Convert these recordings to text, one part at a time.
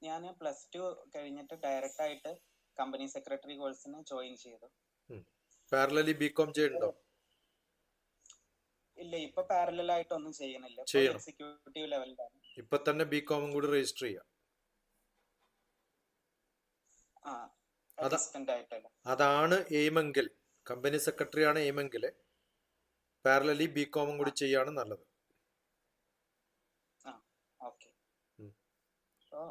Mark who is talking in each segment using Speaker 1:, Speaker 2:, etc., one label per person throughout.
Speaker 1: ഞാൻ +2 കഴിഞ്ഞിട്ട് ഡയറക്റ്റ് ആയിട്ട് കമ്പനി സെക്രട്ടറി കോഴ്സിന് ജോയിൻ ചെയ്തു.
Speaker 2: പാരലലി ബികോം ചെയ്യുന്നുണ്ടോ?
Speaker 1: ഇല്ല, ഇപ്പൊ പാരലൽ ആയിട്ടൊന്നും ചെയ്യുന്നില്ല. ഇപ്പൊ
Speaker 2: ചെയ്യണം.
Speaker 1: എക്സിക്യൂട്ടീവ് ലെവലിലാണ്.
Speaker 2: ഇപ്പൊ തന്നെ ബികോമും കൂടി രജിസ്റ്റർ ചെയ്യാം.
Speaker 1: അസിസ്റ്റന്റ് ആയിട്ടല്ല.
Speaker 2: അതാണ് എയിമെങ്കിൽ, കമ്പനി സെക്രട്ടറി ആണ് എയിമെങ്കിൽ പാരലലി ബികോമും കൂടി ചെയ്യാണ് നല്ലത്.
Speaker 1: ഓക്കെ. അപ്പോൾ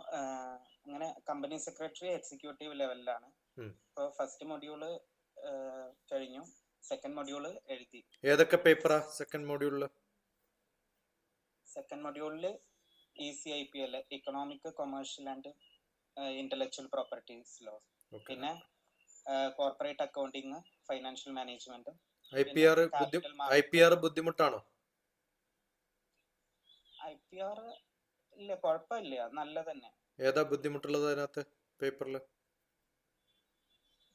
Speaker 1: അങ്ങനെ കമ്പനി സെക്രട്ടറി എക്സിക്യൂട്ടീവ് ലെവലിലാണ്. ഇപ്പോൾ ഫസ്റ്റ് മൊഡ്യൂള് കഴിഞ്ഞു, സെക്കൻഡ് മൊഡ്യൂള് എഴുതി.
Speaker 2: ഏതൊക്കെ പേപ്പറാ സെക്കൻഡ് മൊഡ്യൂളില്?
Speaker 1: സെക്കൻഡ് മൊഡ്യൂളില് ECIPL, economic, commercial and intellectual properties law. പിന്നെ corporate accounting, financial management.
Speaker 2: IPR ബുദ്ധിമുട്ടാണോ?
Speaker 1: IPR ഇല്ല, കുഴപ്പമില്ല, നല്ല തന്നെ.
Speaker 2: ഏതാ ബുദ്ധിമുട്ടുള്ളത് അതിനകത്ത് പേപ്പറിൽ?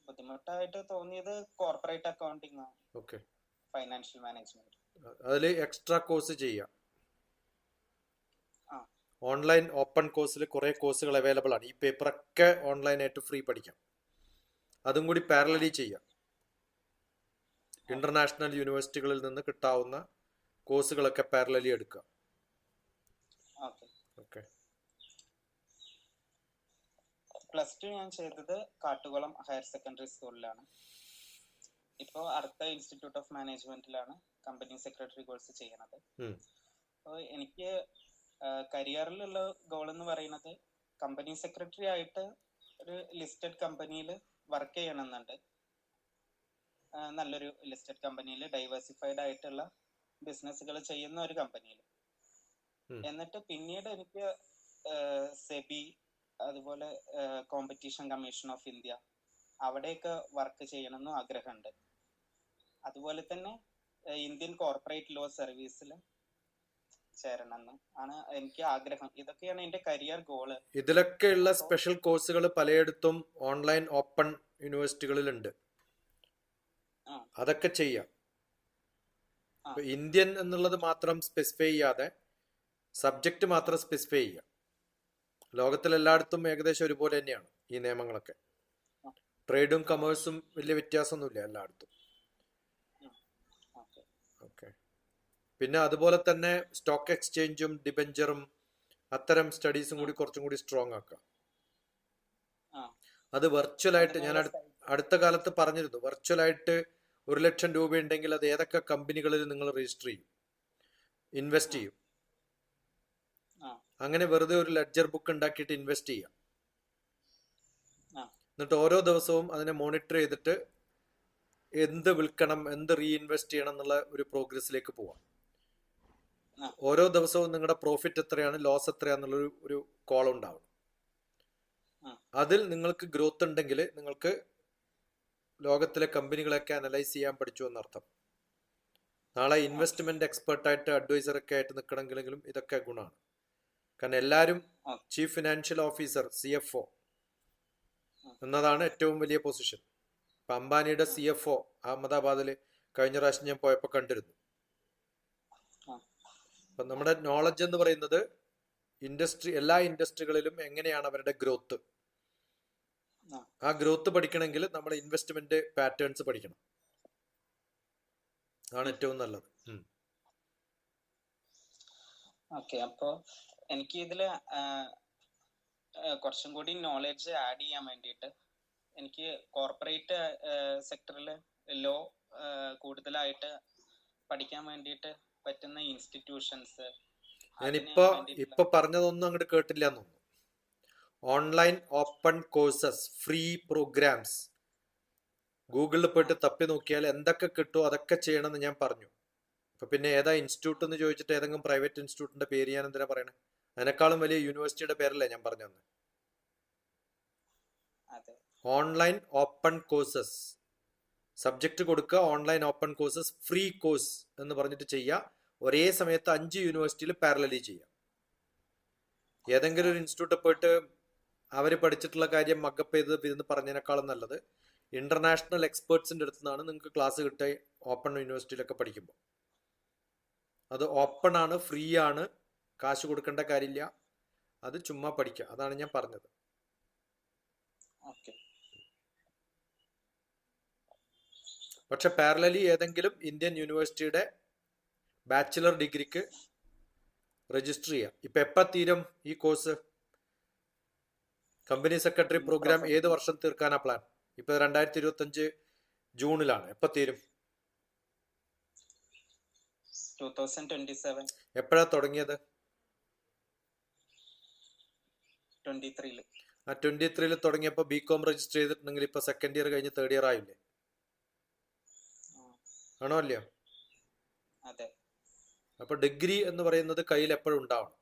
Speaker 1: ബുദ്ധിമുട്ടായിട്ട് തോന്നിയത് കോർപ്പറേറ്റ് അക്കൗണ്ടിങ്, ഫൈനാൻഷ്യൽ മാനേജ്മെന്റ്.
Speaker 2: അതിൽ എക്സ്ട്രാ കോഴ്സ് ചെയ്യാം. ഓൺലൈൻ ഓപ്പൺ കോഴ്സിൽ കുറെ കോഴ്സുകൾ അവൈലബിൾ ആണ്. ഈ പേപ്പറൊക്കെ ഓൺലൈനായിട്ട് ഫ്രീ പഠിക്കാം. അതും കൂടി പാരലലി ചെയ്യാം. ഇന്റർനാഷണൽ യൂണിവേഴ്സിറ്റികളിൽ നിന്ന് കിട്ടാവുന്ന കോഴ്സുകളൊക്കെ പാരലലി എടുക്കുക. ഓക്കെ.
Speaker 1: +2 ഞാൻ ചെയ്തത് കാട്ടുകുളം ഹയർ സെക്കൻഡറി സ്കൂളിലാണ്. ഇപ്പോൾ അടുത്ത ഇൻസ്റ്റിറ്റ്യൂട്ട് ഓഫ് മാനേജ്മെന്റിലാണ് കമ്പനി സെക്രട്ടറി കോഴ്സ് ചെയ്യുന്നത്. അപ്പോൾ എനിക്ക് കരിയറിലുള്ള ഗോൾ എന്ന് പറയുന്നത് കമ്പനി സെക്രട്ടറി ആയിട്ട് ഒരു ലിസ്റ്റഡ് കമ്പനിയിൽ വർക്ക് ചെയ്യണമെന്നുണ്ട്. നല്ലൊരു ലിസ്റ്റഡ് കമ്പനിയിൽ ഡൈവേഴ്സിഫൈഡ് ആയിട്ടുള്ള ബിസിനസ്സുകൾ ചെയ്യുന്ന ഒരു കമ്പനിയിൽ. എന്നിട്ട് പിന്നീട് എനിക്ക് സെബി, അതുപോലെ കോമ്പറ്റീഷൻ കമ്മീഷൻ ഓഫ് ഇന്ത്യ, അവിടെയൊക്കെ വർക്ക് ചെയ്യണമെന്നും ആഗ്രഹമുണ്ട്. അതുപോലെ തന്നെ ഇന്ത്യൻ കോർപ്പറേറ്റ് ലോ സർവീസിൽ ചേരണമെന്ന് ആണ് എനിക്ക് ആഗ്രഹം. ഇതൊക്കെയാണ് എന്റെ കരിയർ ഗോള്.
Speaker 2: ഇതിലൊക്കെയുള്ള സ്പെഷ്യൽ കോഴ്സുകൾ പലയിടത്തും ഓൺലൈൻ ഓപ്പൺ യൂണിവേഴ്സിറ്റികളിലുണ്ട്. അതൊക്കെ ചെയ്യാം. ഇന്ത്യൻ എന്നുള്ളത് മാത്രം സ്പെസിഫൈ ചെയ്യാതെ സബ്ജക്റ്റ് മാത്രം സ്പെസിഫൈ ചെയ്യാം. ലോകത്തിലെല്ലായിടത്തും ഏകദേശം ഒരുപോലെ തന്നെയാണ് ഈ നിയമങ്ങളൊക്കെ. ട്രേഡും കൊമേഴ്സും വലിയ വ്യത്യാസമൊന്നുമില്ല എല്ലായിടത്തും. ഓക്കെ. പിന്നെ അതുപോലെ തന്നെ സ്റ്റോക്ക് എക്സ്ചേഞ്ചും ഡിബഞ്ചറും അത്തരം സ്റ്റഡീസും കൂടി കുറച്ചും കൂടി സ്ട്രോങ് ആക്കാം. അത് വെർച്വലായിട്ട് ഞാൻ അടുത്ത കാലത്ത് പറഞ്ഞിരുന്നു. വെർച്വലായിട്ട് 1 ലക്ഷം രൂപ ഉണ്ടെങ്കിൽ അത് ഏതൊക്കെ കമ്പനികളിൽ നിങ്ങൾ രജിസ്റ്റർ ചെയ്യും, ഇൻവെസ്റ്റ് ചെയ്യും. അങ്ങനെ വെറുതെ ഒരു ലെഡ്ജർ ബുക്ക് ഉണ്ടാക്കിയിട്ട് ഇൻവെസ്റ്റ് ചെയ്യാം. എന്നിട്ട് ഓരോ ദിവസവും അതിനെ മോണിറ്റർ ചെയ്തിട്ട് എന്ത് വിൽക്കണം, എന്ത് റീഇൻവെസ്റ്റ് ചെയ്യണം എന്നുള്ള ഒരു പ്രോഗ്രസ്സിലേക്ക് പോവാം. ഓരോ ദിവസവും നിങ്ങളുടെ പ്രോഫിറ്റ് എത്രയാണ്, ലോസ് എത്രയാന്നുള്ളൊരു ഒരു കോളം ഉണ്ടാവണം. അതിൽ നിങ്ങൾക്ക് ഗ്രോത്ത് ഉണ്ടെങ്കിൽ നിങ്ങൾക്ക് ലോകത്തിലെ കമ്പനികളൊക്കെ അനലൈസ് ചെയ്യാൻ പഠിച്ചു എന്നർത്ഥം. നാളെ ഇൻവെസ്റ്റ്മെന്റ് എക്സ്പെർട്ടായിട്ട് അഡ്വൈസറൊക്കെ ആയിട്ട് നിൽക്കണമെങ്കിലും ഇതൊക്കെ ഗുണമാണ്. കാരണം എല്ലാവരും ചീഫ് ഫിനാൻഷ്യൽ ഓഫീസർ, CFO എന്നതാണ് ഏറ്റവും വലിയ പൊസിഷൻ. ഇപ്പൊ അംബാനിയുടെ CFO അഹമ്മദാബാദിൽ കഴിഞ്ഞ പ്രാവശ്യം ഞാൻ പോയപ്പോൾ കണ്ടിരുന്നു. അപ്പൊ നമ്മുടെ നോളജ് എന്ന് പറയുന്നത് എല്ലാ ഇൻഡസ്ട്രികളിലും എങ്ങനെയാണ് അവരുടെ ഗ്രോത്ത്. ആ ഗ്രോത്ത് പഠിക്കണമെങ്കിൽ നമ്മുടെ ഇൻവെസ്റ്റ്മെന്റ് പാറ്റേൺസ് പഠിക്കണം. അതാണ് ഏറ്റവും നല്ലത്.
Speaker 1: ഓക്കെ. അപ്പോ എനിക്ക് ഇതില് കുറച്ചും കൂടി നോളജ് ആഡ് ചെയ്യാൻ വേണ്ടിയിട്ട് എനിക്ക് കോർപ്പറേറ്റ് സെക്ടറിൽ ലോ കൂടുതലായിട്ട് പഠിക്കാൻ വേണ്ടിയിട്ട് പറ്റുന്ന ഇൻസ്റ്റിറ്റ്യൂഷൻസ്.
Speaker 2: ഞാനിപ്പോ പറഞ്ഞതൊന്നും അങ്ങോട്ട് കേട്ടില്ല എന്ന് തോന്നുന്നു. Online open courses, free programs ഗൂഗിളിൽ പോയിട്ട് തപ്പി നോക്കിയാൽ എന്തൊക്കെ കിട്ടുമോ അതൊക്കെ ചെയ്യണമെന്ന് ഞാൻ പറഞ്ഞു. അപ്പൊ പിന്നെ ഏതാ ഇൻസ്റ്റിറ്റ്യൂട്ട് എന്ന് ചോദിച്ചിട്ട് ഏതെങ്കിലും പ്രൈവറ്റ് ഇൻസ്റ്റിറ്റ്യൂട്ടിന്റെ പേര് ഞാൻ എന്തിനാ പറയണേ? അതിനേക്കാളും വലിയ യൂണിവേഴ്സിറ്റിയുടെ പേരല്ലേ ഞാൻ പറഞ്ഞു തന്നെ. ഓൺലൈൻ ഓപ്പൺ കോഴ്സസ്, സബ്ജക്ട് കൊടുക്കുക, online open courses, free course എന്ന് പറഞ്ഞിട്ട് ചെയ്യുക. ഒരേ സമയത്ത് 5 യൂണിവേഴ്സിറ്റിയിൽ പാരലലി ചെയ്യാം. ഏതെങ്കിലും ഒരു ഇൻസ്റ്റിറ്റ്യൂട്ടിൽ പോയിട്ട് അവർ പഠിച്ചിട്ടുള്ള കാര്യം മക്കപ്പ് ചെയ്ത് ഇരുന്ന് പറഞ്ഞതിനേക്കാളും നല്ലത് ഇന്റർനാഷണൽ എക്സ്പേർട്സിന്റെ അടുത്ത് നിന്നാണ് നിങ്ങൾക്ക് ക്ലാസ് കിട്ടുക ഓപ്പൺ യൂണിവേഴ്സിറ്റിയിലൊക്കെ പഠിക്കുമ്പോൾ. അത് ഓപ്പൺ ആണ്, ഫ്രീ ആണ്, കാശ് കൊടുക്കേണ്ട കാര്യമില്ല. അത് ചുമ്മാ പഠിക്കുക. അതാണ് ഞാൻ പറഞ്ഞത്.
Speaker 1: ഓക്കെ.
Speaker 2: പക്ഷെ പാരലലി ഏതെങ്കിലും ഇന്ത്യൻ യൂണിവേഴ്സിറ്റിയുടെ ബാച്ചിലർ ഡിഗ്രിക്ക് രജിസ്റ്റർ ചെയ്യാം. ഇപ്പൊ എപ്പോ തീരും ഈ കോഴ്സ്? കമ്പനി സെക്രട്ടറി പ്രോഗ്രാം ഏത് വർഷം തീർക്കാനാ പ്ലാൻ? ഇപ്പൊ 2025 ജൂണിലാണ്. എപ്പോ തീരും?
Speaker 1: 2027.
Speaker 2: എപ്പോഴാ തുടങ്ങിയത്?
Speaker 1: 23
Speaker 2: ആ 23 തുടങ്ങിയപ്പോ ബികോം രജിസ്റ്റർ ചെയ്തിട്ടുണ്ടെങ്കിൽ ഇപ്പൊ സെക്കൻഡ് ഇയർ കഴിഞ്ഞ് തേർഡ് ഇയർ ആയില്ലേ? ആണോ അല്ലയോ?
Speaker 1: അതെ.
Speaker 2: അപ്പൊ ഡിഗ്രി എന്ന് പറയുന്നത് കയ്യിൽ എപ്പോഴും ഉണ്ടാവണം.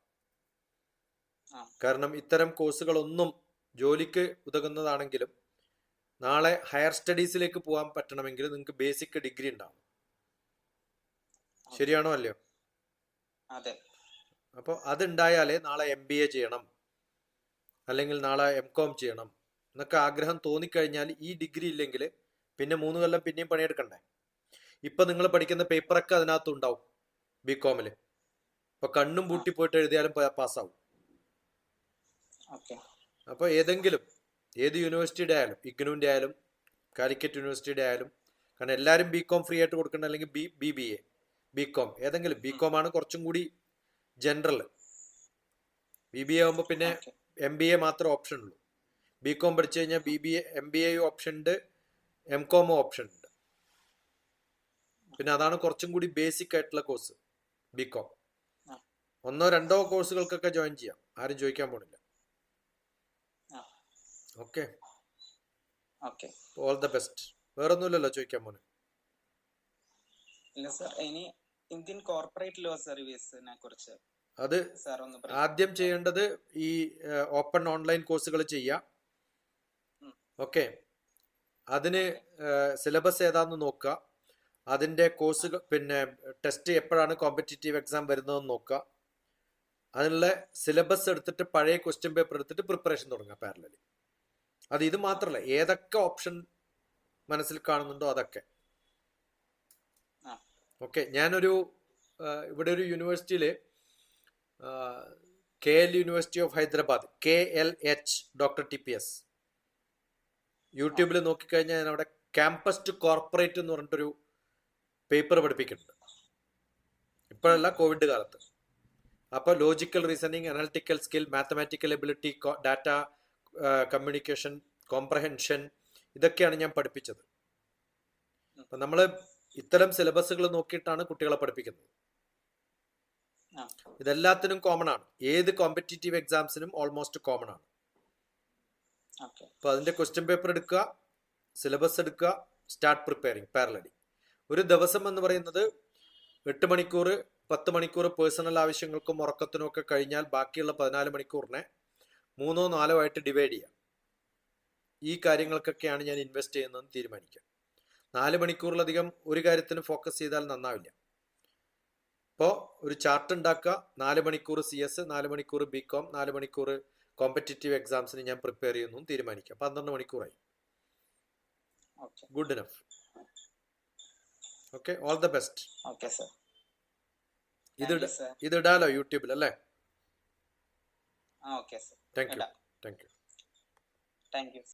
Speaker 1: ആ.
Speaker 2: കാരണം ഇത്തരം കോഴ്സുകളൊന്നും ജോലിക്ക് ഉതകുന്നതാണെങ്കിലും നാളെ ഹയർ സ്റ്റഡീസിലേക്ക് പോകാൻ പറ്റണമെങ്കിൽ നിങ്ങൾക്ക് ബേസിക് ഡിഗ്രി ഉണ്ടാവും. ശരിയാണോ അല്ലയോ?
Speaker 1: അതെ.
Speaker 2: അപ്പോൾ അതുണ്ടായാലേ നാളെ MBA ചെയ്യണം, അല്ലെങ്കിൽ നാളെ MCOM ചെയ്യണം എന്നൊക്കെ ആഗ്രഹം തോന്നിക്കഴിഞ്ഞാൽ ഈ ഡിഗ്രി ഇല്ലെങ്കിൽ പിന്നെ 3 കൊല്ലം പിന്നെയും പണിയെടുക്കണ്ടേ? ഇപ്പൊ നിങ്ങൾ പഠിക്കുന്ന പേപ്പറൊക്കെ അതിനകത്ത് ഉണ്ടാവും ബികോമില്. ഇപ്പൊ കണ്ണും പൂട്ടി പോയിട്ട് എഴുതിയാലും പാസ്സാവും.
Speaker 1: ഓക്കെ.
Speaker 2: അപ്പൊ ഏതെങ്കിലും ഏത് യൂണിവേഴ്സിറ്റിയുടെ ആയാലും, ഇഗ്നുവിന്റെ ആയാലും കാലിക്കറ്റ് യൂണിവേഴ്സിറ്റിയുടെ ആയാലും, കാരണം എല്ലാവരും ബികോം ഫ്രീ ആയിട്ട് കൊടുക്കണ്ട, അല്ലെങ്കിൽ BBA ബികോം ഏതെങ്കിലും. ബികോം ആണ് കുറച്ചും കൂടി ജനറൽ. BBA ആകുമ്പോൾ പിന്നെ MBA മാത്രം ഓപ്ഷൻ ഉള്ളൂ. ബികോം പഠിച്ചു കഴിഞ്ഞാൽ MBA ഓപ്ഷൻ ഉണ്ട്, MCOM ഓപ്ഷൻ ഉണ്ട്. പിന്നെ അതാണ് കുറച്ചും കൂടി ബേസിക് ആയിട്ടുള്ള കോഴ്സ് ബികോം. 1 or 2 കോഴ്സുകൾക്കൊക്കെ ജോയിൻ ചെയ്യാം, ആരും ചോദിക്കാൻ പോണില്ല. Okay, all the best. വേറൊന്നുമില്ലല്ലോ ചോദിക്കാൻ പോണെ?
Speaker 1: ഇല്ല സർ. ഇനി ഇന്ത്യൻ കോർപ്പറേറ്റ് ലോ സർവീസിനെ കുറിച്ച്
Speaker 2: അത് ആദ്യം ചെയ്യേണ്ടത് ഈ ഓപ്പൺ ഓൺലൈൻ കോഴ്സുകൾ ചെയ്യാം. ഓക്കെ, അതിന് സിലബസ് ഏതാന്ന് നോക്കുക. അതിന്റെ കോഴ്സുകൾ, പിന്നെ ടെസ്റ്റ് എപ്പോഴാണ് കോമ്പറ്റീറ്റീവ് എക്സാം വരുന്നതെന്ന് നോക്കുക. അതിനുള്ള സിലബസ് എടുത്തിട്ട് പഴയ ക്വസ്റ്റ്യൻ പേപ്പർ എടുത്തിട്ട് പ്രിപ്പറേഷൻ തുടങ്ങുക പാരലലി. അത് ഇത് മാത്രമല്ല, ഏതൊക്കെ ഓപ്ഷൻ മനസ്സിൽ കാണുന്നുണ്ടോ അതൊക്കെ. ഓക്കെ, ഞാനൊരു ഇവിടെ ഒരു യൂണിവേഴ്സിറ്റിയില് KL university of Hyderabad, KLH doctor TPS, യൂട്യൂബിൽ നോക്കിക്കഴിഞ്ഞാൽ ഞാൻ അവിടെ ക്യാമ്പസ് ടു കോർപ്പറേറ്റ് എന്ന് പറഞ്ഞിട്ടൊരു പേപ്പർ പഠിപ്പിക്കുന്നുണ്ട്. ഇപ്പോഴല്ല, കോവിഡ് കാലത്ത്. അപ്പോൾ logical reasoning, analytical skill, mathematical ability, data communication, comprehension, ഇതൊക്കെയാണ് ഞാൻ പഠിപ്പിച്ചത്. അപ്പം നമ്മൾ ഇത്തരം സിലബസുകൾ നോക്കിയിട്ടാണ് കുട്ടികളെ പഠിപ്പിക്കുന്നത്. ഇതെല്ലാത്തിനും കോമൺ ആണ്. ഏത് കോമ്പറ്റീറ്റീവ് എക്സാംസിനും ഓൾമോസ്റ്റ് കോമൺ ആണ്. അപ്പൊ അതിന്റെ ക്വസ്റ്റ്യൻ പേപ്പർ എടുക്കുക, സിലബസ് എടുക്കുക, സ്റ്റാർട്ട് പ്രിപ്പയറിംഗ് പാരലലി. ഒരു ദിവസം എന്ന് പറയുന്നത് 8 മണിക്കൂർ 10 മണിക്കൂർ പേഴ്സണൽ ആവശ്യങ്ങൾക്കും ഉറക്കത്തിനും ഒക്കെ കഴിഞ്ഞാൽ ബാക്കിയുള്ള 14 മണിക്കൂറിനെ 3 or 4 ആയിട്ട് ഡിവൈഡ് ചെയ്യാം. ഈ കാര്യങ്ങൾക്കൊക്കെയാണ് ഞാൻ ഇൻവെസ്റ്റ് ചെയ്യുന്നതെന്ന് തീരുമാനിക്കുക. 4 മണിക്കൂറിലധികം ഒരു കാര്യത്തിന് ഫോക്കസ് ചെയ്താൽ നന്നാവില്ല. ഇപ്പോൾ ഒരു ചാർട്ട് ഉണ്ടാക്കുക. 4 മണിക്കൂർ CS, 4 മണിക്കൂർ ബികോം, 4 മണിക്കൂർ കോമ്പറ്റീറ്റീവ് എക്സാംസിന് ഞാൻ പ്രിപ്പയർ ചെയ്യുന്നു തീരുമാനിക്കുക. 12 മണിക്കൂറായി. Good enough. Okay, all the best. ഇത് ഇടാലോ യൂട്യൂബിൽ അല്ലേ? Thank you.